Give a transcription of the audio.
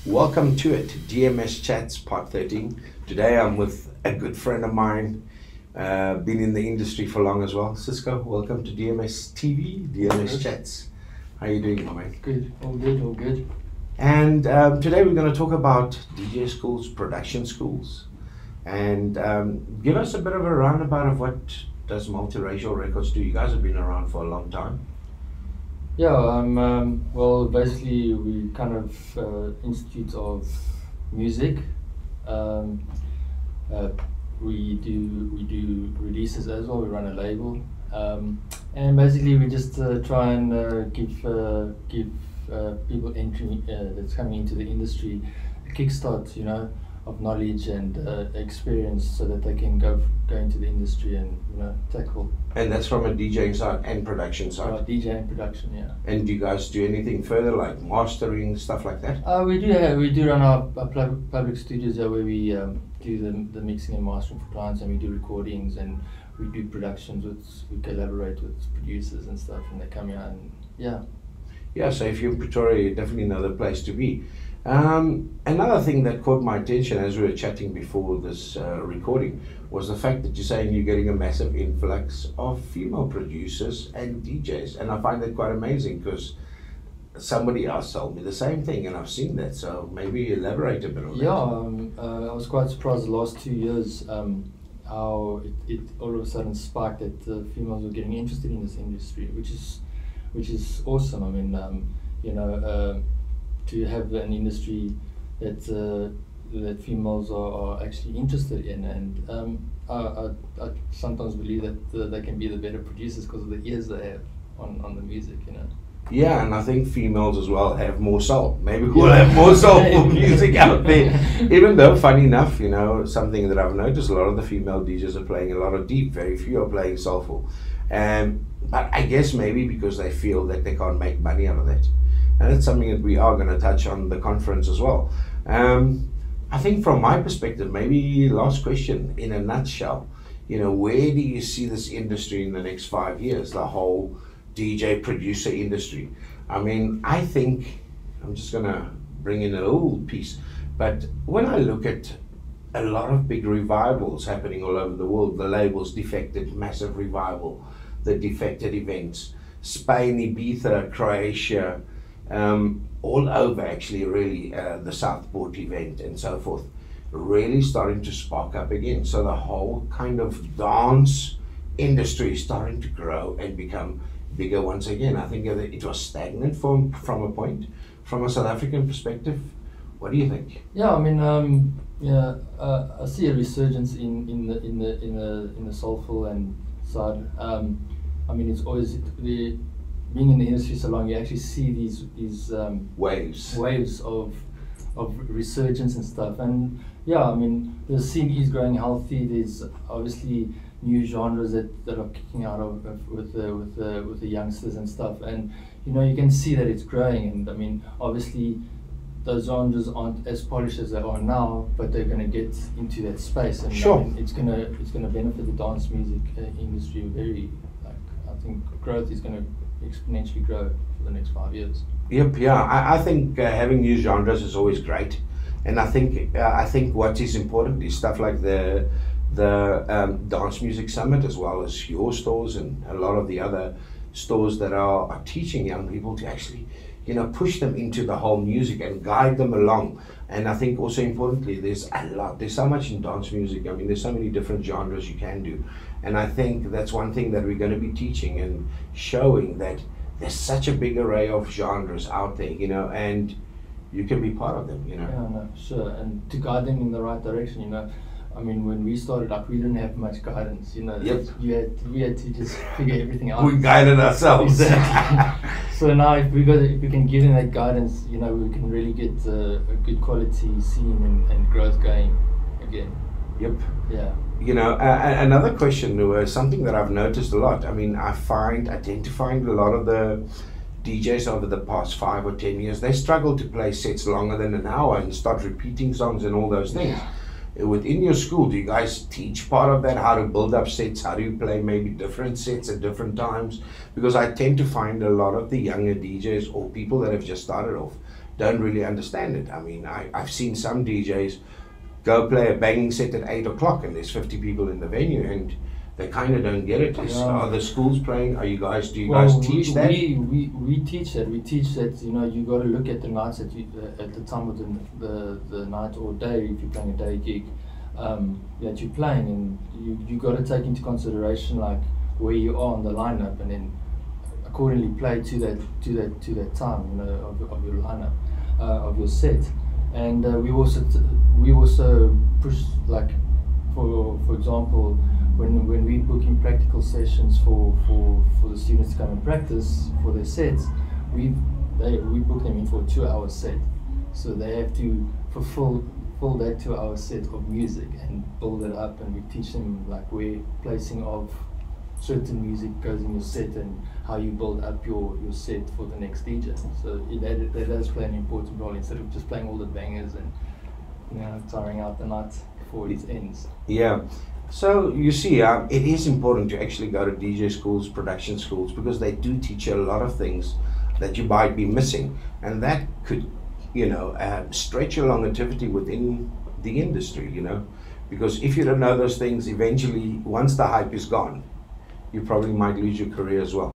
Welcome to it, DMS Chats Part 13. Today I'm with a good friend of mine, been in the industry for long as well. Sisco, welcome to DMS TV, DMS Chats. How are you doing, my man? Good, all good, all good. And today we're going to talk about DJ schools, production schools, and give us a bit of a roundabout of what does Multiracial Records do. You guys have been around for a long time. Yeah, well, basically we kind of institute of music. We do releases as well. We run a label, and basically we just try and give people entering that's coming into the industry a kickstart, you know, of knowledge and experience, so that they can go into the industry and, you know, tackle. And that's from a DJing side and production side. DJ and production, yeah. And do you guys do anything further, like mastering, stuff like that? We do run our public studios where we do the mixing and mastering for clients, and we do recordings, and we do productions. We collaborate with producers and stuff, and they come here and yeah. So if you're in Pretoria, you're definitely another place to be. Another thing that caught my attention as we were chatting before this recording was the fact that you're saying you're getting a massive influx of female producers and DJs, and I find that quite amazing because somebody else told me the same thing, and I've seen that. So maybe elaborate a bit on that. Yeah, I was quite surprised the last 2 years how it all of a sudden sparked that females were getting interested in this industry, which is awesome. I mean, you know, to have an industry that females are actually interested in, and I sometimes believe that they can be the better producers because of the ears they have on the music, you know. Yeah, and I think females as well have more soul. Maybe we'll have more soulful music out there. Even though, funny enough, you know, something that I've noticed, a lot of the female DJs are playing a lot of deep, very few are playing soulful. But I guess maybe because they feel that they can't make money out of that. And that's something that we are going to touch on the conference as well. I think from my perspective, maybe last question, in a nutshell, you know, where do you see this industry in the next 5 years, the whole DJ producer industry? I mean, I think, I'm just going to bring in a little piece, but when I look at a lot of big revivals happening all over the world, the labels defected, massive revival, the defected events, Spain, Ibiza, Croatia, all over actually, really, the Southport event and so forth, really starting to spark up again. So the whole kind of dance industry is starting to grow and become bigger once again. I think it was stagnant from a point. From a South African perspective, what do you think? Yeah, I mean, I see a resurgence in the soulful and side. I mean, it's always being in the industry so long, you actually see these waves of resurgence and stuff. And yeah, I mean, the scene is growing healthy. There's obviously new genres that are kicking out with the youngsters and stuff, and you know, you can see that it's growing. And I mean, obviously those genres aren't as polished as they are now, but they're going to get into that space, and sure, I mean, it's going to benefit the dance music industry very. I think growth is going to exponentially grow for the next 5 years. Yep, yeah. I think having new genres is always great, and I think what is important is stuff like the Dance Music Summit, as well as your stores and a lot of the other stores that are teaching young people to actually, you know, push them into the whole music and guide them along. And I think also importantly, there's so much in dance music. I mean, there's so many different genres you can do. And I think that's one thing that we're going to be teaching and showing, that there's such a big array of genres out there, you know, and you can be part of them, you know. Yeah, no, sure. And to guide them in the right direction, you know. I mean, when we started up, we didn't have much guidance, you know. Yep. We had to just figure everything out. We guided ourselves. Exactly. So now, if we can give them that guidance, you know, we can really get a good quality scene and growth going again. Yep. Yeah. You know, another question, something that I've noticed a lot. I mean, I tend to find a lot of the DJs over the past 5 or 10 years, they struggle to play sets longer than an hour and start repeating songs and all those things. Within your school, do you guys teach part of that, how to build up sets, how do you play maybe different sets at different times? Because I tend to find a lot of the younger DJs or people that have just started off don't really understand it. I mean, I've seen some DJs go play a banging set at 8 o'clock and there's 50 people in the venue and they kind of don't get it. Are the schools playing? Do you guys teach that? We teach that. We teach that, you know, you got to look at the nights at the time of the night or day, if you're playing a day gig, that you're playing, and you got to take into consideration like where you are on the lineup, and then accordingly play to that time, you know, of your lineup, of your set. And we also push, like, for example, when we book in practical sessions for the students to come and practice for their sets, we book them in for a 2-hour set, so they have to fulfill that 2-hour set of music and build it up, and we teach them like where placing of certain music goes in your set and how you build up your set for the next DJ. So that does play an important role, instead of just playing all the bangers and, you know, tiring out the night before it ends. Yeah. So you see, it is important to actually go to DJ schools, production schools, because they do teach you a lot of things that you might be missing, and that could, you know, stretch your longevity within the industry, you know, because if you don't know those things, eventually, once the hype is gone, you probably might lose your career as well.